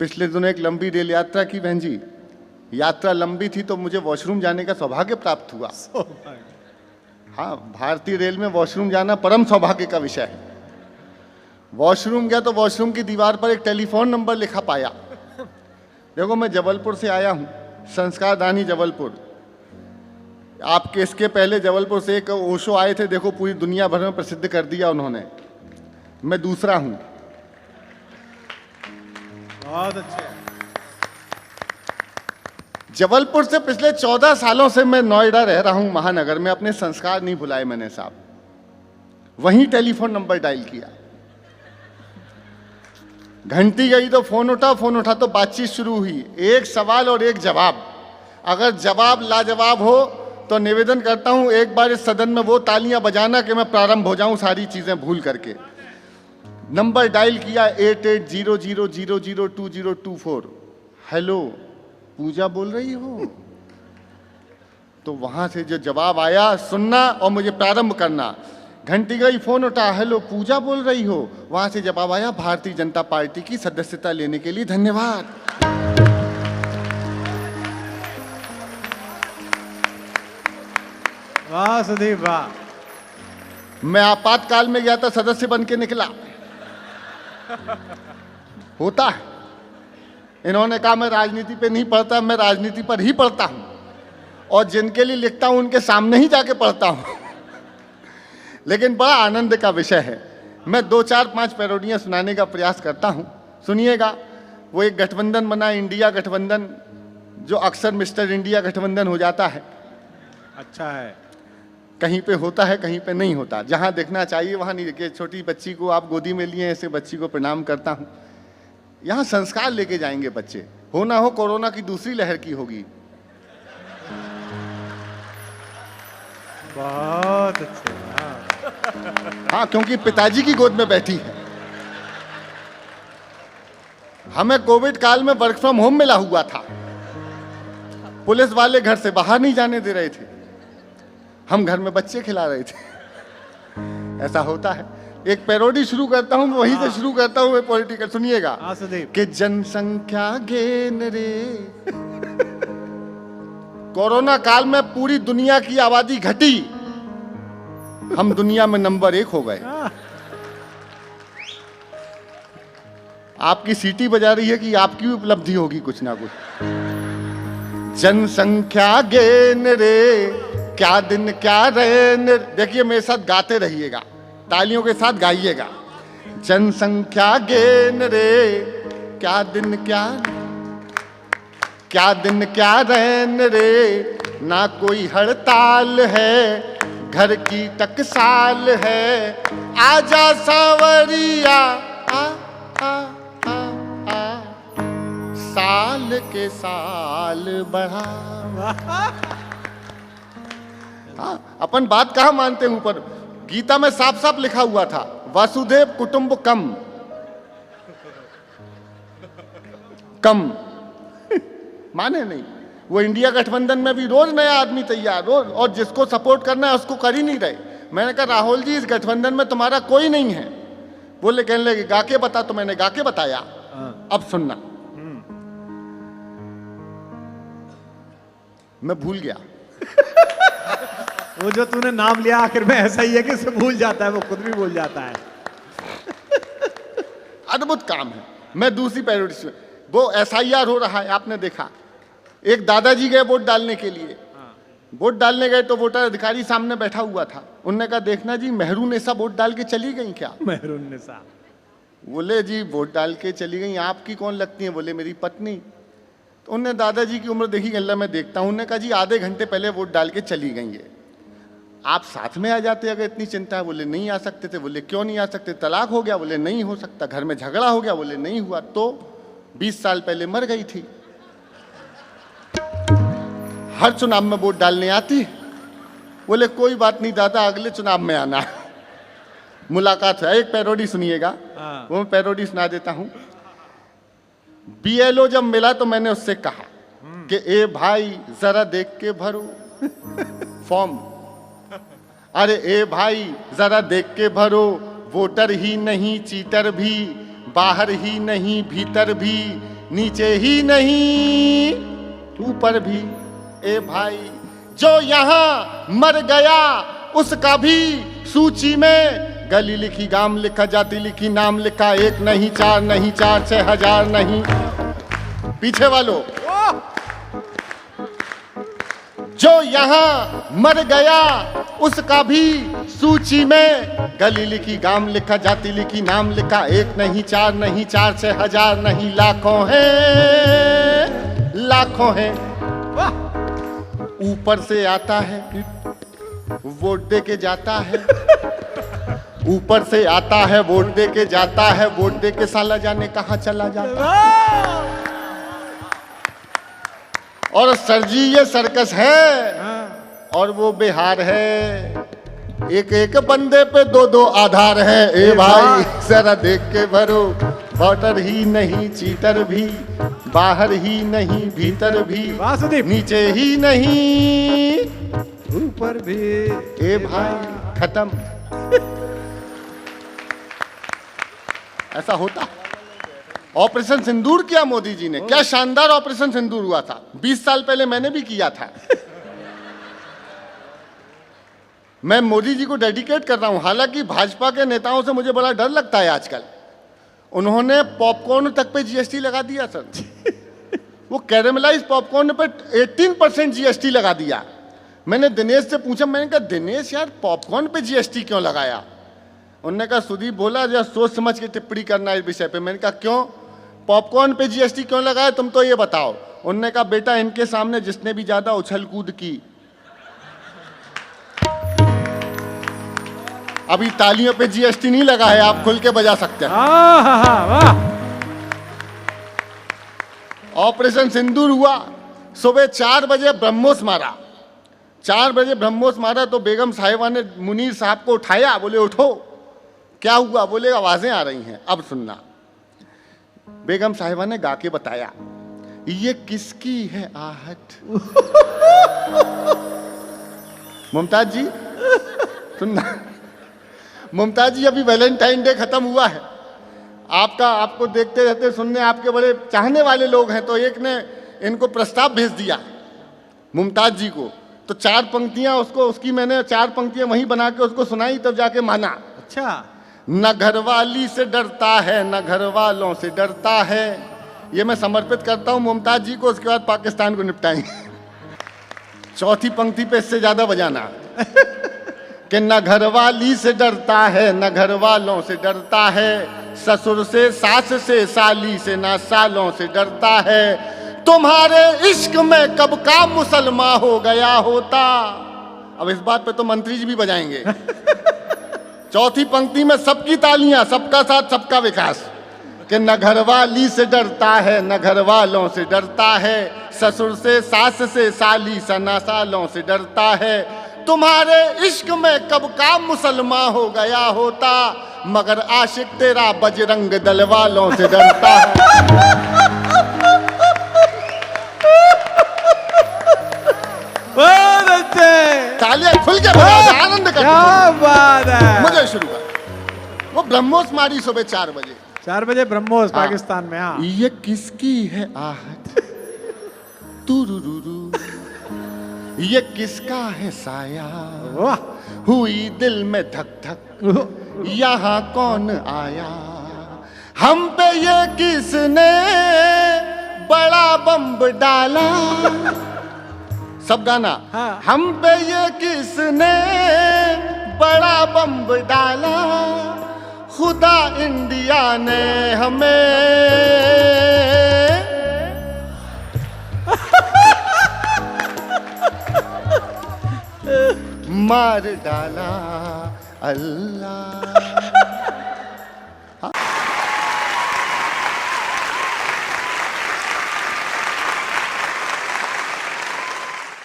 पिछले दिनों एक लंबी रेल यात्रा की बहन जी। यात्रा लंबी थी तो मुझे वॉशरूम जाने का सौभाग्य प्राप्त हुआ। हाँ, भारतीय रेल में वॉशरूम जाना परम सौभाग्य का विषय है। वॉशरूम गया तो वॉशरूम की दीवार पर एक टेलीफोन नंबर लिखा पाया। देखो, मैं जबलपुर से आया हूँ, संस्कार दानी जबलपुर। आपके इसके पहले जबलपुर से एक ओशो आए थे, देखो पूरी दुनिया भर में प्रसिद्ध कर दिया उन्होंने। मैं दूसरा हूँ। बहुत अच्छे। जबलपुर से पिछले 14 सालों से मैं नोएडा रह रहा हूं, महानगर में। अपने संस्कार नहीं भुलाए मैंने साहब। वहीं टेलीफोन नंबर डायल किया, घंटी गई तो फोन उठा तो बातचीत शुरू हुई। एक सवाल और एक जवाब। अगर जवाब लाजवाब हो तो निवेदन करता हूं एक बार इस सदन में वो तालियां बजाना कि मैं प्रारंभ हो जाऊं सारी चीजें भूल करके। नंबर डायल किया 8800002024। हेलो, पूजा बोल रही हो? तो वहां से जो जवाब आया, सुनना और मुझे प्रारंभ करना। घंटी गई, फोन उठा, हेलो पूजा बोल रही हो? वहां से जवाब आया, भारतीय जनता पार्टी की सदस्यता लेने के लिए धन्यवाद। वाह सुदीप वाह। मैं आपातकाल में गया था, सदस्य बन के निकला। होता है। इन्होंने कहा मैं राजनीति पे नहीं पढ़ता, मैं राजनीति पर ही पढ़ता हूं, और जिनके लिए लिखता हूं उनके सामने ही जाके पढ़ता हूं। लेकिन बड़ा आनंद का विषय है। मैं 2 4 5 पैरोडियां सुनाने का प्रयास करता हूं, सुनिएगा। वो एक गठबंधन बना, इंडिया गठबंधन, जो अक्सर मिस्टर इंडिया गठबंधन हो जाता है। अच्छा है। कहीं पे होता है, कहीं पे नहीं होता। जहां देखना चाहिए वहां नहीं। देखिए, छोटी बच्ची को आप गोदी में लिए, ऐसे बच्ची को प्रणाम करता हूं। यहां संस्कार लेके जाएंगे बच्चे। हो ना हो कोरोना की दूसरी लहर की होगी। बहुत अच्छे। हाँ, क्योंकि पिताजी की गोद में बैठी है। हमें कोविड काल में वर्क फ्रॉम होम मिला हुआ था। पुलिस वाले घर से बाहर नहीं जाने दे रहे थे, हम घर में बच्चे खिला रहे थे। ऐसा होता है। एक पैरोडी शुरू करता हूं, वहीं से शुरू करता हूं। पॉलिटिकल सुनिएगा कि जनसंख्या गेन रे। कोरोना काल में पूरी दुनिया की आबादी घटी, हम दुनिया में नंबर 1 हो गए। आपकी सीटी बजा रही है कि आपकी भी उपलब्धि होगी कुछ ना कुछ। जनसंख्या गेन रे, क्या दिन क्या रैन। देखिए, मेरे साथ गाते रहिएगा, तालियों के साथ गाइएगा। जनसंख्या गेन रे, क्या दिन क्या रैन रे। ना कोई हड़ताल है, घर की टकसाल है। आजा सांवरिया आ, आ, आ, आ, साल के साल बढ़ा। हाँ, अपन बात कहाँ मानते हैं ऊपर। गीता में साफ साफ लिखा हुआ था, वसुधैव कुटुंबकम। कम माने नहीं। वो इंडिया गठबंधन में भी रोज नया आदमी तैयार, रोज, और जिसको सपोर्ट करना है उसको कर ही नहीं रहे। मैंने कहा राहुल जी, इस गठबंधन में तुम्हारा कोई नहीं है। बोले, कहने लगे गा के बता। तो मैंने गा के बताया। अब सुनना। मैं भूल गया। वो जो तूने नाम लिया आखिर में ऐसा ही है कि भूल जाता है, वो खुद भी भूल जाता है। अद्भुत काम है। मैं दूसरी पैरोडी से, वो SIR हो रहा है, आपने देखा। एक दादाजी गए वोट डालने के लिए। वोट डालने गए तो वोटर अधिकारी सामने बैठा हुआ था। उनने कहा, देखना जी, मेहरून-निसा वोट डाल के चली गई क्या? मेहरून-निसा। बोले, जी वोट डाल के चली गई। आपकी कौन लगती है? बोले, मेरी पत्नी। तो उनने दादाजी की उम्र देखी, गल्ला मैं देखता हूं। उन्होंने कहा, जी आधे घंटे पहले वोट डाल के चली गई है, आप साथ में आ जाते अगर इतनी चिंता है। बोले, नहीं आ सकते थे। बोले, क्यों नहीं आ सकते? तलाक हो गया? बोले, नहीं हो सकता। घर में झगड़ा हो गया? बोले, नहीं हुआ। तो 20 साल पहले मर गई थी। हर चुनाव में वोट डालने आती? बोले, कोई बात नहीं दादा, अगले चुनाव में आना। मुलाकात है। एक पैरोडी सुनिएगा, वो मैं पैरोडी सुना देता हूं। BLO जब मिला तो मैंने उससे कहा कि ए भाई, जरा देख के भरो फॉर्म। अरे ए भाई, जरा देख के भरो, वोटर ही नहीं चीटर भी, बाहर ही नहीं भीतर भी, नीचे ही नहीं ऊपर भी। ए भाई जो यहाँ मर गया उसका भी सूची में, गली लिखी गांव लिखा जाति लिखी नाम लिखा, एक नहीं चार नहीं चार 6,000 नहीं। पीछे वालों, जो यहाँ मर गया उसका भी सूची में, गली लिखी गांव लिखा जाति लिखी नाम लिखा, एक नहीं चार नहीं चार 6,000 नहीं, लाखों हैं लाखों हैं। ऊपर से आता है वोट दे के जाता है, ऊपर से आता है वोट दे के जाता है, वोट दे के साला जाने कहां चला जाता है। और सर जी ये सर्कस है और वो बिहार है, एक एक बंदे पे 2-2 आधार है। ए भाई जरा देख के भरो, वोटर ही नहीं चीटर भी, बाहर ही नहीं भीतर भी, वासुदेव नीचे ही नहीं ऊपर भी। ए भाई खत्म। ऐसा होता। ऑपरेशन सिंदूर किया मोदी जी ने, क्या शानदार ऑपरेशन सिंदूर हुआ था। 20 साल पहले मैंने भी किया था। मैं मोदी जी को डेडिकेट कर रहा हूं। हालांकि भाजपा के नेताओं से मुझे बड़ा डर लगता है आजकल। उन्होंने पॉपकॉर्न तक पे जीएसटी लगा दिया सर। वो कैरेमलाइज पॉपकॉर्न पे 18% जीएसटी लगा दिया। मैंने दिनेश से पूछा, मैंने कहा दिनेश यार पॉपकॉर्न पे जीएसटी क्यों लगाया? उन्होंने कहा सुदीप बोला जरा सोच समझ के टिप्पणी करना इस विषय पे। मैंने कहा क्यों, पॉपकॉर्न पे जीएसटी क्यों लगाया तुम तो ये बताओ। उन्होंने कहा बेटा इनके सामने जिसने भी ज्यादा उछल कूद की, अभी तालियों पे जीएसटी नहीं लगा है, आप खुल के बजा सकते हैं। वाह। ऑपरेशन सिंदूर हुआ, सुबह 4 बजे ब्रह्मोस मारा। 4 बजे ब्रह्मोस मारा तो बेगम साहिबा ने मुनीर साहब को उठाया, बोले उठो। क्या हुआ? बोले आवाजें आ रही हैं। अब सुनना, बेगम साहिबा ने गा के बताया, ये किसकी है आहट। मुमताज जी सुनना, मुमताज जी अभी वैलेंटाइन डे खत्म हुआ है, आपको देखते रहते सुनने आपके बड़े चाहने वाले लोग हैं, तो एक ने इनको प्रस्ताव भेज दिया मुमताज जी को। तो 4 पंक्तियां उसकी मैंने 4 पंक्तियां वहीं बना के उसको सुनाई, तब जाके माना। अच्छा, न घरवाली से डरता है न घर वालों से डरता है। ये मैं समर्पित करता हूं मुमताज जी को, उसके बाद पाकिस्तान को निपटाएंगे। चौथी पंक्ति पे इससे ज्यादा बजाना कि न घरवाली से डरता है न घर वालों से डरता है, ससुर से सास से साली से ना सालों से डरता है, तुम्हारे इश्क में कब का मुसलमान हो गया होता। अब इस बात पे तो मंत्री जी भी बजाएंगे। चौथी पंक्ति में सबकी तालियां, सबका साथ सबका विकास, कि न घरवाली से डरता है न घर वालों से डरता है, ससुर से सास से साली से ना सालों से डरता है, तुम्हारे इश्क में कब का मुसलमान हो गया होता, मगर आशिक तेरा बजरंग दल वालों से डरता है। बहुत अच्छे, तालियां खुल के बजा, आनंद कर। क्या बात है। मुझे शुरू कर। वो ब्रह्मोस मारी सुबह 4 बजे। 4 बजे ब्रह्मोस पाकिस्तान में। हाँ, ये किसकी है आहट तुरुरुरु, ये किसका है साया वाह। हुई दिल में धक धक, यहाँ कौन आया, हम पे ये किसने बड़ा बम्ब डाला। सब गाना। हाँ। हम पे ये किसने बड़ा बम्ब डाला, खुदा इंडिया ने हमें मार डाला। अल्लाह